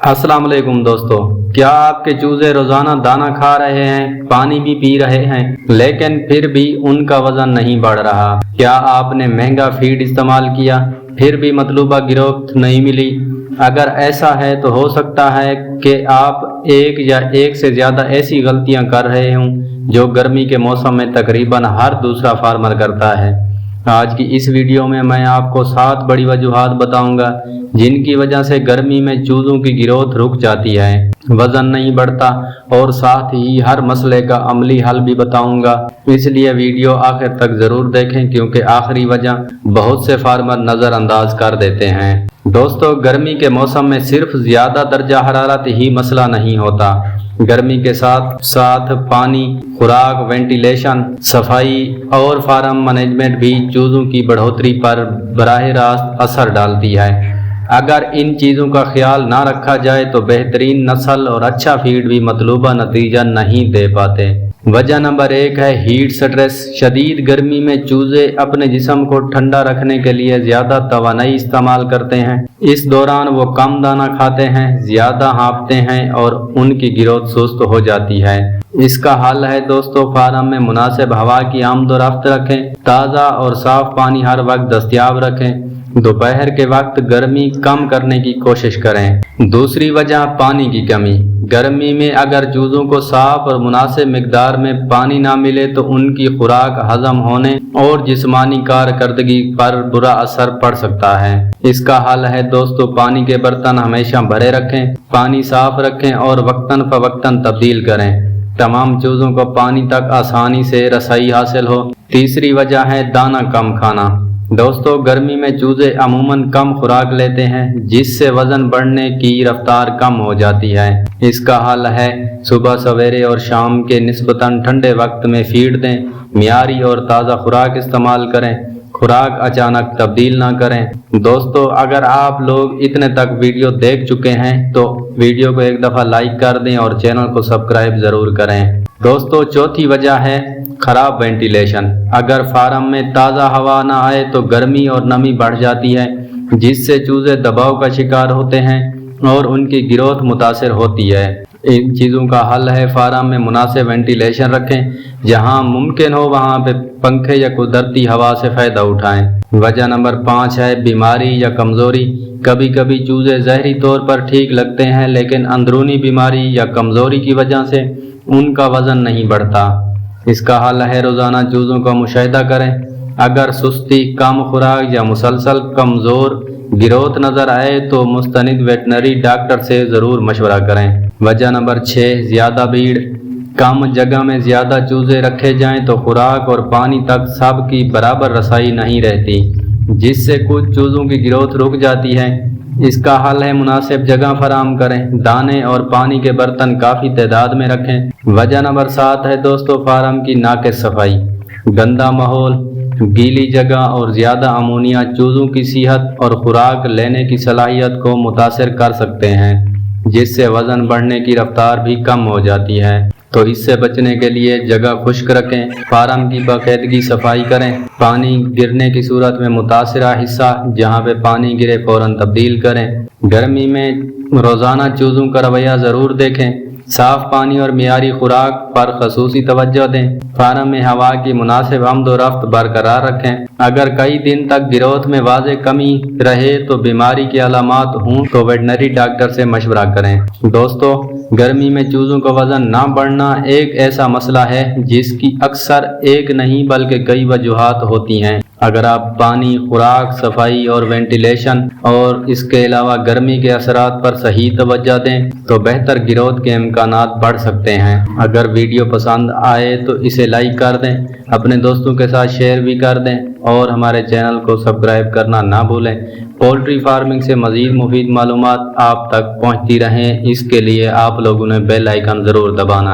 अस्सलाम वालेकुम दोस्तों, क्या आपके चूजे रोजाना दाना खा रहे हैं, पानी भी पी रहे हैं, लेकिन फिर भी उनका वजन नहीं बढ़ रहा? क्या आपने महंगा फीड इस्तेमाल किया फिर भी मतलूबा गिरोथ नहीं मिली? अगर ऐसा है तो हो सकता है कि आप एक या एक से ज़्यादा ऐसी गलतियां कर रहे हों जो गर्मी के मौसम में तकरीबन हर दूसरा फार्मर करता है। आज की इस वीडियो में मैं आपको 7 बड़ी वजूहात बताऊंगा जिनकी वजह से गर्मी में चूजों की ग्रोथ रुक जाती है, वजन नहीं बढ़ता, और साथ ही हर मसले का अमली हल भी बताऊंगा। इसलिए वीडियो आखिर तक जरूर देखें क्योंकि आखिरी वजह बहुत से फार्मर नज़रअंदाज कर देते हैं। दोस्तों, गर्मी के मौसम में सिर्फ ज़्यादा दर्जा हरारत ही मसला नहीं होता। गर्मी के साथ साथ पानी, खुराक, वेंटिलेशन, सफाई और फार्म मैनेजमेंट भी चूजों की बढ़ोतरी पर बराह रास्त असर डालती है। अगर इन चीज़ों का ख्याल ना रखा जाए तो बेहतरीन नस्ल और अच्छा फीड भी मतलूबा नतीजा नहीं दे पाते। वजह नंबर 1 है हीट स्ट्रेस। शदीद गर्मी में चूजे अपने जिस्म को ठंडा रखने के लिए ज़्यादा तवानाई इस्तेमाल करते हैं। इस दौरान वो कम दाना खाते हैं, ज़्यादा हाँफते हैं और उनकी ग्रोथ सुस्त हो जाती है। इसका हल है दोस्तों, फार्म में मुनासिब हवा की आमदोरफ्त रखें, ताज़ा और साफ पानी हर वक्त दस्तयाब रखें, दोपहर के वक्त गर्मी कम करने की कोशिश करें। दूसरी वजह पानी की कमी। गर्मी में अगर चूजों को साफ और मुनासिब मिकदार में पानी ना मिले तो उनकी खुराक हजम होने और जिस्मानी कारकर्दगी पर बुरा असर पड़ सकता है। इसका हल है दोस्तों, पानी के बर्तन हमेशा भरे रखें, पानी साफ रखें और वक्तन फवक्तन तब्दील करें। तमाम चूजों को पानी तक आसानी से रसाई हासिल हो। तीसरी वजह है दाना कम खाना। दोस्तों, गर्मी में चूजे अमूमन कम खुराक लेते हैं जिससे वजन बढ़ने की रफ्तार कम हो जाती है। इसका हल है सुबह सवेरे और शाम के निस्बतन ठंडे वक्त में फीड दें, मियारी और ताज़ा खुराक इस्तेमाल करें, खुराक अचानक तब्दील ना करें। दोस्तों, अगर आप लोग इतने तक वीडियो देख चुके हैं तो वीडियो को एक दफ़ा लाइक कर दें और चैनल को सब्सक्राइब ज़रूर करें। दोस्तों, चौथी वजह है खराब वेंटिलेशन। अगर फार्म में ताज़ा हवा ना आए तो गर्मी और नमी बढ़ जाती है जिससे चूजे दबाव का शिकार होते हैं और उनकी ग्रोथ मुतासर होती है। इन चीज़ों का हल है फार्म में मुनासिब वेंटिलेशन रखें, जहां मुमकिन हो वहां पे पंखे या कुदरती हवा से फ़ायदा उठाएं। वजह नंबर 5 है बीमारी या कमज़ोरी। कभी कभी चूजे ज़हरी तौर पर ठीक लगते हैं लेकिन अंदरूनी बीमारी या कमज़ोरी की वजह से उनका वज़न नहीं बढ़ता। इसका हल है रोज़ाना चूज़ों का मुशाहिदा करें। अगर सुस्ती, कम खुराक या मुसलसल कमज़ोर गिरोथ नज़र आए तो मुस्तनिद वेटनरी डॉक्टर से ज़रूर मशवरा करें। वजह नंबर 6 ज़्यादा भीड़। कम जगह में ज़्यादा चूज़े रखे जाएं तो खुराक और पानी तक सब की बराबर रसाई नहीं रहती जिससे कुछ चूज़ों की ग्रोथ रुक जाती है। इसका हल है मुनासिब जगह फराहम करें, दाने और पानी के बर्तन काफ़ी तादाद में रखें। वजह नंबर 7 है दोस्तों फार्म की नाक़िस सफाई। गंदा माहौल, गीली जगह और ज़्यादा अमोनिया चूज़ों की सेहत और खुराक लेने की सलाहियत को मुतासर कर सकते हैं जिससे वज़न बढ़ने की रफ्तार भी कम हो जाती है। तो इससे बचने के लिए जगह खुश्क रखें, फार्म की बाकायदगी सफाई करें, पानी गिरने की सूरत में मुतासरा हिस्सा जहां पे पानी गिरे फौरन तब्दील करें। गर्मी में रोज़ाना चूज़ों का रवैया ज़रूर देखें, साफ पानी और मियारी खुराक पर खसूसी तवज्जो दें, फार्म में हवा की मुनासिब आमदोरफ्त बरकरार रखें। अगर कई दिन तक गिरोथ में वाज़े कमी रहे तो बीमारी की अलामात हों तो वेटनरी डॉक्टर से मशवरा करें। दोस्तों, गर्मी में चूज़ों का वज़न ना बढ़ना एक ऐसा मसला है जिसकी अक्सर एक नहीं बल्कि कई वजूहात होती हैं। अगर आप पानी, खुराक, सफाई और वेंटिलेशन और इसके अलावा गर्मी के असरात पर सही तवज्जो दें तो बेहतर गिरोथ के इम्कानात बढ़ सकते हैं। अगर वीडियो पसंद आए तो इसे लाइक कर दें, अपने दोस्तों के साथ शेयर भी कर दें और हमारे चैनल को सब्सक्राइब करना ना भूलें। पोल्ट्री फार्मिंग से मज़ीद मुफीद मालूमात आप तक पहुँचती रहें, इसके लिए आप लोगों ने बेल आइकन ज़रूर दबाना।